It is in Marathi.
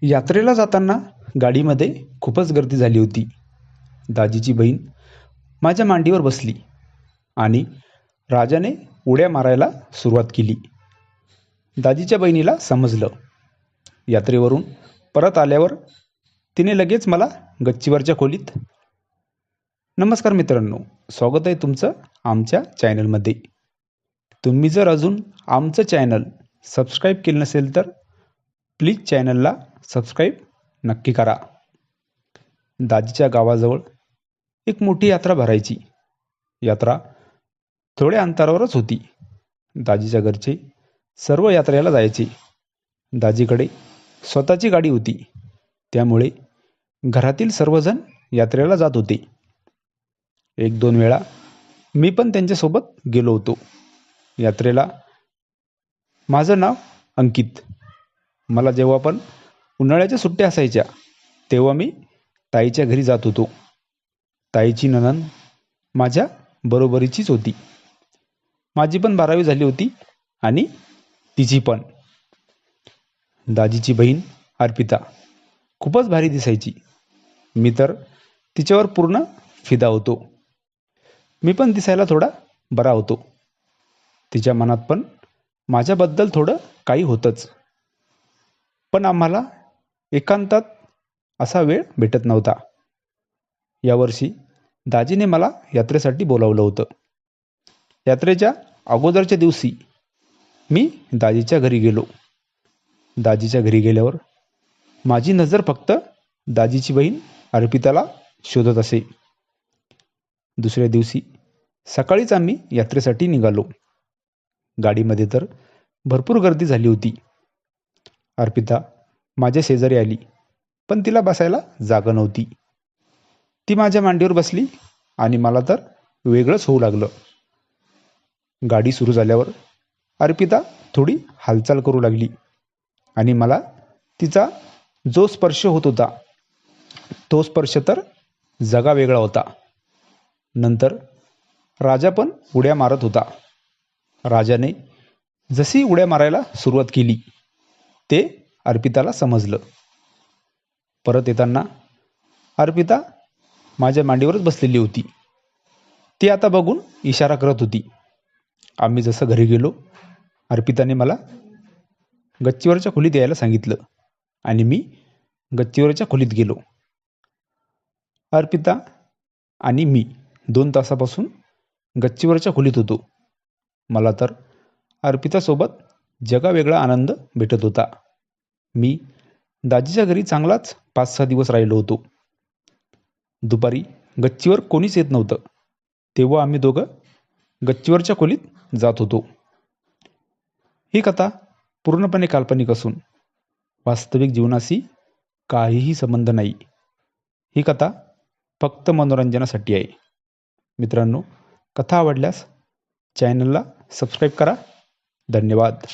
यात्रेला जाताना गाडीमध्ये खूपच गर्दी झाली होती. दाजीची बहीण माझ्या मांडीवर बसली आणि राजाने उड्या मारायला सुरुवात केली. दाजीच्या बहिणीला समजलं. यात्रेवरून परत आल्यावर तिने लगेच मला गच्चीवरच्या खोलीत. नमस्कार मित्रांनो, स्वागत आहे तुमचं आमच्या चॅनलमध्ये. तुम्ही जर अजून आमचं चॅनल सबस्क्राईब केलं नसेल तर प्लीज चॅनलला सबस्क्राईब नक्की करा. दाजीच्या गावाजवळ एक मोठी यात्रा भरायची. यात्रा थोड्या अंतरावरच होती. दाजीच्या घरचे सर्व यात्रेला जायचे. दाजीकडे स्वतःची गाडी होती, त्यामुळे घरातील सर्वजण यात्रेला जात होते. एक दोन वेळा मी पण त्यांच्यासोबत गेलो होतो यात्रेला. माझं नाव अंकित. मला जेव्हा पण उन्हाळ्याच्या सुट्ट्या असायच्या तेव्हा मी ताईच्या घरी जात होतो. ताईची नणंद माझ्या बरोबरीचीच होती. माझी पण 12वी झाली होती आणि तिची पण. दाजीची बहीण अर्पिता खूपच भारी दिसायची. मी तर तिच्यावर पूर्ण फिदा होतो. मी पण दिसायला थोडा बरा होतो. तिच्या मनात पण माझ्याबद्दल थोडं काही होतंच. पण आम्हाला एकांतात असा वेळ भेटत नव्हता. यावर्षी दाजीने मला यात्रेसाठी बोलावलं होतं. यात्रेच्या अगोदरच्या दिवशी मी दाजीच्या घरी गेलो. दाजीच्या घरी गेल्यावर माझी नजर फक्त दाजीची बहीण अर्पिताला शोधत असे. दुसऱ्या दिवशी सकाळीच आम्ही यात्रेसाठी निघालो. गाडीमध्ये तर भरपूर गर्दी झाली होती. अर्पिता माझ्या शेजारी आली, पण तिला बसायला जागा नव्हती. ती माझ्या मांडीवर बसली आणि मला तर वेगळंच होऊ लागलं. गाडी सुरू झाल्यावर अर्पिता थोडी हालचाल करू लागली आणि मला तिचा जो स्पर्श होत होता तो स्पर्श तर जगावेगळा होता. नंतर राजा पण उड्या मारत होता. राजाने जशी उड्या मारायला सुरुवात केली ते अर्पिताला समजलं. परत येताना अर्पिता माझ्या मांडीवरच बसलेली होती. ती आता बघून इशारा करत होती. आम्ही जसं घरी गेलो, अर्पिताने मला गच्चीवरच्या खोलीत यायला सांगितलं आणि मी गच्चीवरच्या खोलीत गेलो. अर्पिता आणि मी 2 तासापासून गच्चीवरच्या खोलीत होतो. मला तर अर्पितासोबत जगावेगळा आनंद भेटत होता. मी दाजीच्या घरी चांगलाच 5-6 दिवस राहिलो होतो. दुपारी गच्चीवर कोणीच येत नव्हतं, तेव्हा आम्ही दोघं गच्चीवरच्या खोलीत जात होतो. ही कथा पूर्णपणे काल्पनिक असून वास्तविक जीवनाशी काहीही संबंध नाही. ही कथा फक्त मनोरंजनासाठी आहे. मित्रांनो, कथा आवडल्यास चॅनलला सबस्क्राईब करा. धन्यवाद.